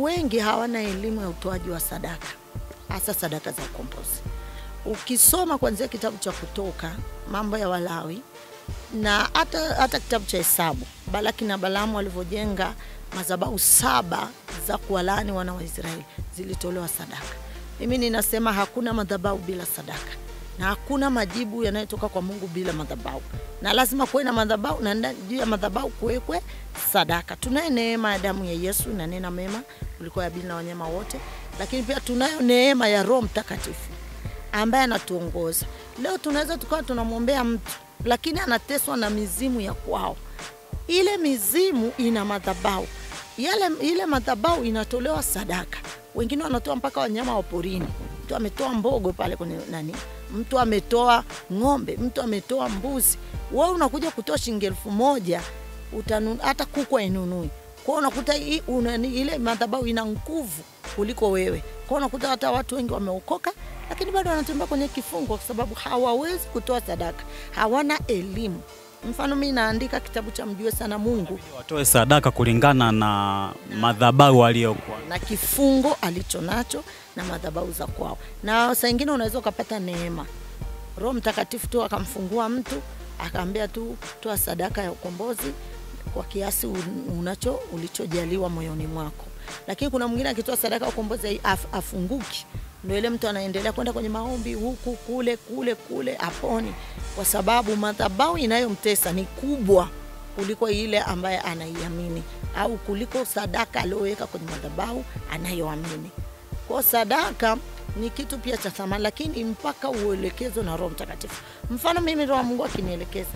wengi hawana elimu ya utoaji wa sadaka, hasa sadaka za ukombozi. Ukisoma kuanzia kitabu cha Kutoka, Mambo ya Walawi, na hata kitabu cha Hesabu, Balaki na Balaamu walivyojenga madhabahu 7 za kuwalaani wana wa Israeli, zilitolewa sadaka. Mimi ninasema hakuna madhabahu bila sadaka, na hakuna majibu yanayotoka kwa Mungu bila madhabahu. Na lazima kuwe na madhabahu, na juu ya madhabahu kuwekwe sadaka. Tunayo neema ya damu ya Yesu inanena mema kuliko ya Abili na wanyama wote, lakini pia tunayo neema ya Roho Mtakatifu ambaye anatuongoza. Leo tunaweza tukawa tunamwombea mtu, lakini anateswa na mizimu ya kwao. Ile mizimu ina madhabahu. Ile madhabahu inatolewa sadaka. Wengine wanatoa mpaka wanyama wa porini. Mtu ametoa mbogo pale kwenye nani? Mtu ametoa ng'ombe, mtu ametoa mbuzi. Wewe unakuja kutoa shilingi 1000, hata kuku inunui. Kwa hiyo unakuta ile madhabahu ina nguvu kuliko wewe. Kwa hiyo unakuta hata watu wengi wameokoka, lakini bado wanatembea kwenye kifungo kwa sababu hawawezi kutoa sadaka. Hawana elimu. Mfano mimi naandika kitabu cha Mjue Sana Mungu. Watoe sadaka kulingana na madhabahu aliyokuwa na kifungo alichonacho na madhabahu za kwao. Na saa nyingine unaweza kupata neema. Roho Mtakatifu tu akamfungua mtu, akaambia tu toa sadaka ya ukombozi kwa kiasi ulichojaliwa moyoni mwako. Lakini kuna mwingine akitoa sadaka ya ukombozi afunguki. Ndio ile mtu anaendelea kwenda kwenye maombi huku kule aponi, kwa sababu madhabahu inayomtesa ni kubwa kuliko ile ambaye anaiamini, au kuliko sadaka aliyoweka kwenye madhabahu anayoamini. Kwa sadaka ni kitu pia cha thamani, lakini mpaka uelekezo na Roho Mtakatifu. Mfano mimi Roho Mungu akinielekeza,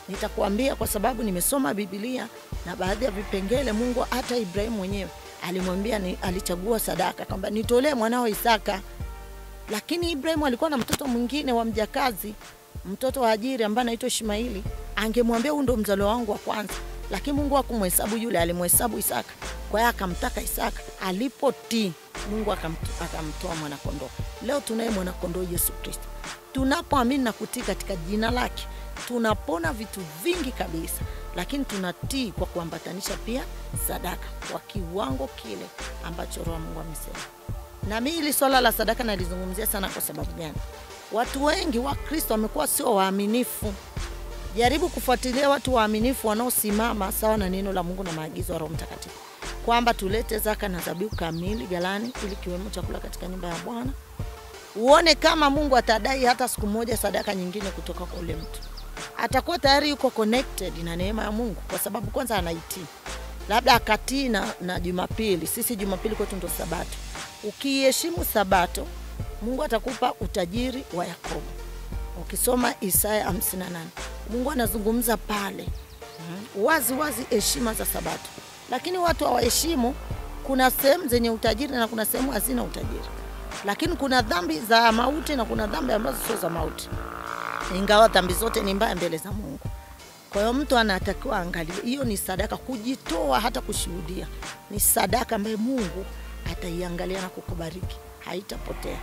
nitakwambia kwa sababu nimesoma Biblia, na baadhi ya vipengele Mungu hata Ibrahimu mwenyewe alimwambia, alichagua sadaka kwamba nitolee mwanao Isaka. Lakini Ibrahimu alikuwa na mtoto mwingine wa mjakazi, mtoto wa Hajiri ambaye anaitwa Ishmaeli. Angemwambia huyu ndo mzalo wangu wa kwanza, lakini Mungu hakumhesabu yule, alimhesabu Isaka. Kwa hiyo akamtaka Isaka. Alipotii, Mungu akamtoa mwana kondoo. Leo tunaye mwana kondoo Yesu Kristo. Tunapoamini na kutii katika jina lake, tunapona vitu vingi kabisa, lakini tunatii kwa kuambatanisha pia sadaka kwa kiwango kile ambacho Roho Mungu amesema. Na mimi hili swala la sadaka nalizungumzia sana kwa sababu gani? Watu wengi wa Kristo wamekuwa sio waaminifu. Jaribu kufuatilia watu waaminifu wanaosimama sawa na neno la Mungu na maagizo ya Roho Mtakatifu, kwamba tulete zaka na dhabihu kamili ghalani ili kiwemo chakula katika nyumba ya Bwana. Uone kama Mungu atadai hata siku moja sadaka nyingine kutoka kwa ule mtu. Atakuwa tayari yuko connected na neema ya Mungu, kwa sababu kwanza anaitii. Labda akatii na Jumapili. Sisi Jumapili kwetu ndio Sabato. Ukiheshimu Sabato, Mungu atakupa utajiri wa Yakobo. Ukisoma Isaya 58, Mungu anazungumza pale wazi heshima za Sabato. Lakini watu hawaheshimu. Kuna sehemu zenye utajiri na kuna sehemu hazina utajiri. Lakini kuna dhambi za mauti na kuna dhambi ambazo sio za mauti, ingawa dhambi zote ni mbaya mbele za Mungu. Kwa hiyo mtu anatakiwa angalie, hiyo ni sadaka. Kujitoa hata kushuhudia ni sadaka ambayo Mungu ataiangalia na kukubariki. Haitapotea.